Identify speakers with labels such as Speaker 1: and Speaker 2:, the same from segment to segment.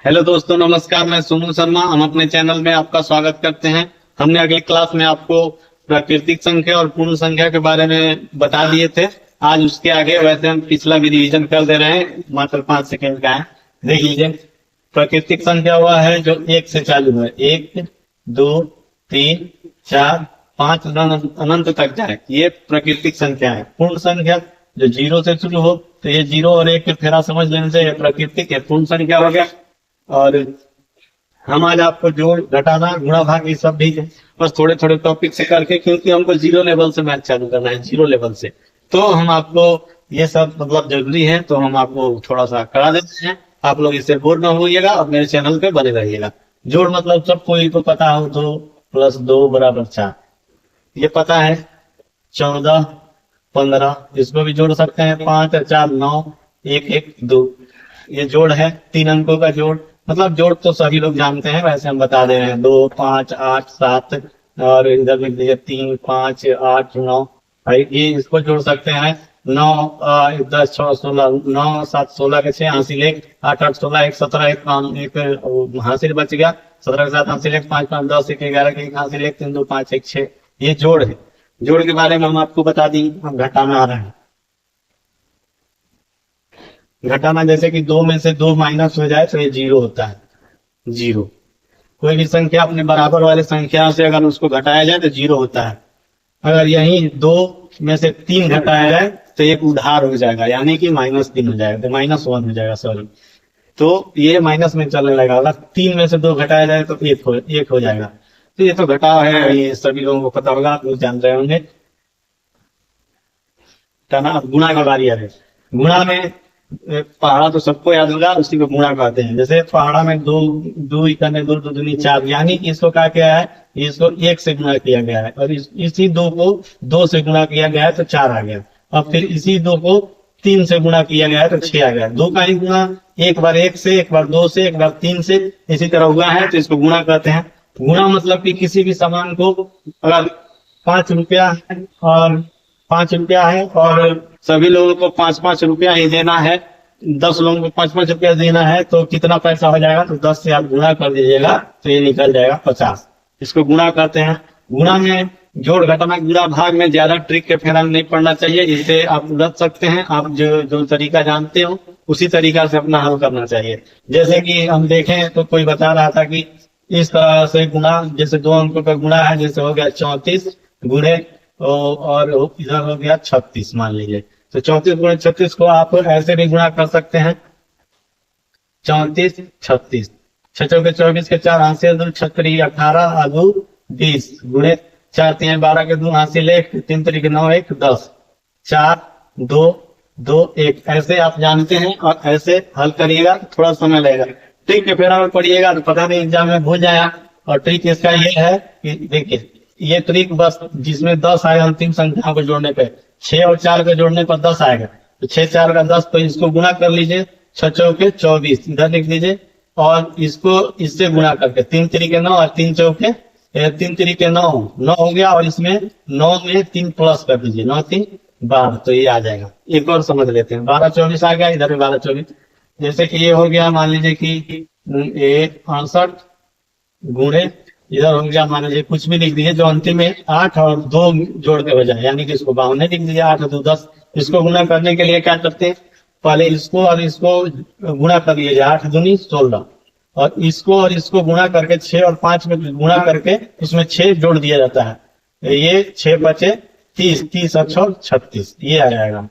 Speaker 1: Hello दोस्तों, नमस्कार। मैं सोनू शर्मा। हम अपने चैनल में आपका स्वागत करते हैं। हमने अगली क्लास में आपको प्राकृतिक संख्या और पूर्ण संख्या के बारे में बता दिए थे। आज उसके आगे वैसे हम पिछला भी रिवीजन कर दे रहे हैं, मात्र 5 सेकेंड का है। देख लीजिए, प्राकृतिक संख्या वह है जो 1 से चालू है। 1, 2, 3, 4, 5 अनंत तक जाए, ये प्राकृतिक संख्या है। पूर्ण संख्या जो 0 से शुरू हो, तो ये 0 और 1 के फेरा समझ लेने से ये प्राकृतिक है, पूर्ण संख्या हो गया। और हम आज आपको जोड़, घटाना, गुणा, भाग ये सब भी बस थोड़े थोड़े टॉपिक से करके, क्योंकि हमको 0 लेवल से मैथ चालू करना है, 0 लेवल से। तो हम आपको ये सब मतलब जरूरी है, तो हम आपको थोड़ा सा करा देते हैं। आप लोग इससे बोर ना होइएगा और मेरे चैनल पे बने रहिएगा। जोड़ मतलब सब कोई को पता हो, 2 + 2 = 4, ये पता है। 14, 15 इसको भी जोड़ सकते हैं। 5 और 4 9, 1 1 2, ये जोड़ है। 3 अंकों का जोड़, मतलब जोड़ तो सभी लोग जानते हैं, वैसे हम बता दे रहे हैं। 2 5 8 7, और इधर लिख दीजिए 3 5 8 9। ये इसको जोड़ सकते हैं। 9 10 6 16, 9 7 16 के 6 हासिल 1, 8 8 16 1 17 1 हासिल बच गया। 17 के 7 हासिल 1, 5 5 10 1 11 के 1 हासिल 1, 3 2 5 1 6। ये जोड़ है। जोड़ के बारे में हम आपको बता दी। हम घटाना आ रहे हैं। घटाना जैसे कि 2 में से 2 माइनस हो जाए तो ये 0 होता है। 0, कोई भी संख्या अपने बराबर वाले संख्या से अगर उसको घटाया जाए तो 0 होता है। अगर यही 2 में से 3 घटाया जाए तो एक उधार हो जाएगा, यानी कि -3 हो जाएगा, तो -1 हो जाएगा, सॉरी। तो ये माइनस में चलने लगेगा। अगर 3 में से 2 घटाया जाए तो 1 हो जाएगा। तो ये तो घटाव है, ये सभी लोगों को पता होगा, आप लोग जान रहे होंगे। अब गुणा का बारी है। गुणा में पहाड़ा तो सबको याद होगा, उसी को गुणा कहते हैं। जैसे पहाड़ा में 2 2 इकाने 2 2 दूनी 4, यानी कि इसको क्या किया है, इसको 1 से गुणा किया गया है, और इसी 2 को 2 से गुणा किया गया है तो 4 आ गया। और फिर इसी 2 को 3 से गुणा किया गया है तो 6 आ गया। 2 का ही गुणा, एक बार 1 से, एक बार 2 से, एक बार 3 से, इसी तरह हुआ है, तो इसको गुणा कहते हैं। गुणा मतलब कि किसी भी सामान को अगर 5 रुपया और 5 रुपया है और सभी लोगों को 5 5 रुपया ही देना है, 10 लोगों को 5 5 रुपया देना है, तो कितना पैसा हो जाएगा, तो 10 से आप गुणा कर दीजिएगा तो ये निकल जाएगा 50। इसको गुणा कहते हैं। गुणा में जोड़, घटाना, गुणा, भाग में ज्यादा ट्रिक के फेरा नहीं पड़ना चाहिए, इससे आप रख सकते हैं। आप जो तरीका जानते हो उसी तरीका से अपना हल करना चाहिए। जैसे कि हम देखें तो कोई बता रहा था कि इस तरह से गुणा, जैसे 2 अंकों का गुणा है, जैसे हो गया 34 गुणे और इधर हो गया 36 मान लीजिए। तो 34 गुणे 36 को आप ऐसे भी गुणा कर सकते हैं। 34 36, 6 चौके 24 के 4 हासिल 2 छत्री 18 आदू 20 गुणे 4 3 12 के 2 हासिल 1 3 3 9 1 10 4 2 2 1। ऐसे आप जानते हैं और ऐसे हल करिएगा, थोड़ा समय लगेगा। ट्रिक के फेरा में पढ़िएगा तो पता नहीं एग्जाम में भूल जाएगा। और ट्रिक इसका ये है कि देखिए, ये ट्रिक बस जिसमें 10 आए अंतिम संख्या को जोड़ने पे, 6 और 4 को जोड़ने पर 10 आएगा, तो 6 4 का 10, तो इसको गुणा कर लीजिए। 6 चौके 24 इधर लिख दीजिए, और इसको इससे गुणा करके 3 3 के 9 और 3 चौके 3 3 के 9 9 हो गया, और इसमें 9 में 3 प्लस कर दीजिए, 9 3 12, तो ये आ जाएगा। एक और समझ लेते हैं। 12 24 आ गया, इधर भी 12 24। जैसे कि ये हो गया, मान लीजिए कि 68 गुणे, इधर हो गया मान लीजिए कुछ भी लिख दीजिए, जो अंतिम में 8 और 2 जोड़ के बजाय, यानी कि इसको 52 लिख दीजिए। 8 और 2 10। इसको गुणा करने के लिए क्या करते हैं, पहले इसको और इसको गुणा कर लीजिए। 8 दूनी 16, और इसको गुणा करके 6 और 5 में गुणा करके उसमें 6 जोड़ दिया जाता है। ये 6 बचे 30, 30 और 6 36, ये आ जाएगा।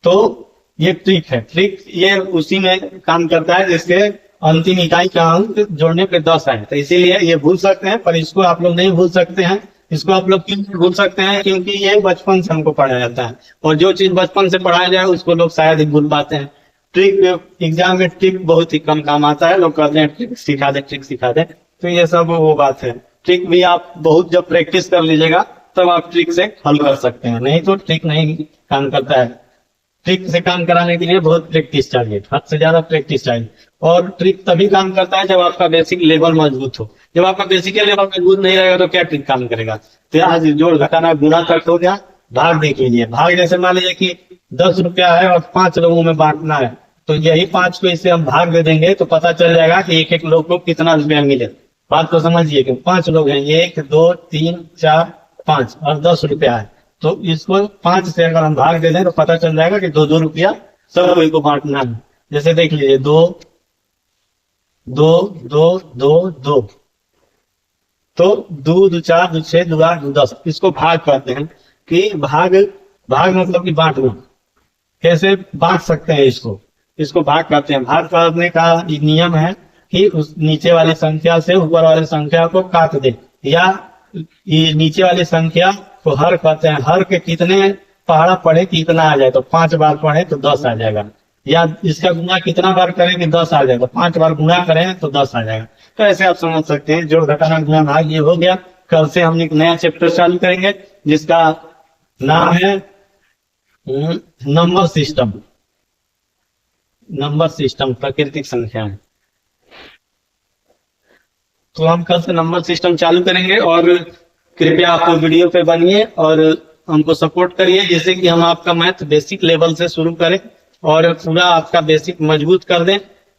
Speaker 1: तो ये ट्रिक है। ट्रिक ये उसी में काम करता है जिसके अंतिम इकाई का अंक जोड़ने पे 10 आए, तो इसीलिए ये भूल सकते हैं, पर इसको आप लोग नहीं भूल सकते हैं। इसको आप लोग क्यों भूल सकते हैं, क्योंकि ये बचपन से हमको पढ़ाया जाता है, और जो चीज बचपन से पढ़ाया जाए उसको लोग शायद ही भूल पाते हैं। ट्रिक, एग्जाम में ट्रिक बहुत ही कम काम आता है। लोग कहते हैं ट्रिक सिखा दे, ट्रिक सिखा दे, तो ये सब वो बात है। ट्रिक भी आप बहुत जब प्रैक्टिस कर लीजिएगा तब आप ट्रिक से हल कर सकते हैं, नहीं तो ट्रिक नहीं काम करता है। ट्रिक से काम कराने के लिए बहुत प्रैक्टिस चाहिए, हद से ज्यादा प्रैक्टिस चाहिए। और ट्रिक तभी काम करता है जब आपका बेसिक लेवल मजबूत हो। जब आपका बेसिक लेवल मजबूत नहीं रहेगा तो क्या ट्रिक काम करेगा। तो आज जोड़, घटाना, गुणा तक हो गया। भाग देख लीजिए। भाग जैसे मान लीजिए कि 10 रुपया है और 5 लोगों में बांटना है, तो यही 5 को इससे हम भाग दे देंगे तो पता चल जाएगा कि एक एक लोग को कितना रुपया मिले। बात तो समझिए कि 5 लोग हैं, 1 2 3 4 5 और 10 रुपया है, तो इसको 5 से अगर हम भाग दे दें तो पता चल जाएगा कि 2-2 रुपया सब कोई को बांटना है। जैसे देख लीजिए 2 2 2 2 2, तो 2 2 4 2 6 2 8 2 10, इसको भाग कहते हैं। कि भाग भाग मतलब कि बांटना। कैसे बांट सकते हैं इसको भाग कहते हैं। भाग करने का नियम है कि उस नीचे वाली संख्या से ऊपर वाली संख्या को काट दे, या ये नीचे वाली संख्या को हर कहते हैं। हर के कितने पहाड़ा पढ़े कि इतना आ जाए, तो 5 बार पढ़े तो 10 आ जाएगा। या इसका गुणा कितना बार करें कि 10 आ जाएगा, 5 बार गुणा करें तो 10 आ जाएगा। तो ऐसे आप समझ सकते हैं। जोड़ घटाना गुणा भाग ये हो गया। कल से हम एक नया चैप्टर चालू करेंगे जिसका नाम है नंबर सिस्टम। नंबर सिस्टम प्राकृतिक संख्याएं। तो हम कल से नंबर सिस्टम चालू करेंगे, और कृपया आप वीडियो पे बनिए और हमको सपोर्ट करिए, जिससे कि हम आपका मैथ बेसिक लेवल से शुरू करें और पूरा आपका बेसिक मजबूत कर दें।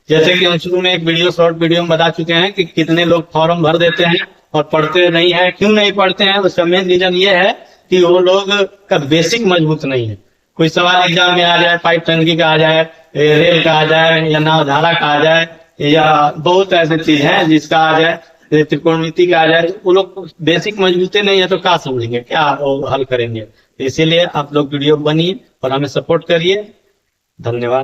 Speaker 1: जैसे कि हम शुरू में एक शॉर्ट वीडियो में बता चुके हैं कि कितने लोग फॉर्म भर देते हैं और पढ़ते नहीं है। क्यों नहीं पढ़ते हैं? उसका मेन रीजन ये है कि वो लोग का बेसिक मजबूत नहीं है। कोई सवाल एग्जाम में आ जाए, पाइप टंकी का आ जाए, रेल का आ जाए, या नावधारा का आ जाए, या बहुत ऐसे चीज है जिसका आ जाए, त्रिकोणमिति का आ जाए, वो लोग बेसिक मजबूती नहीं है तो क्या समझेंगे, क्या वो हल करेंगे। इसीलिए आप लोग वीडियो बनिए और हमें सपोर्ट करिए। धन्यवाद।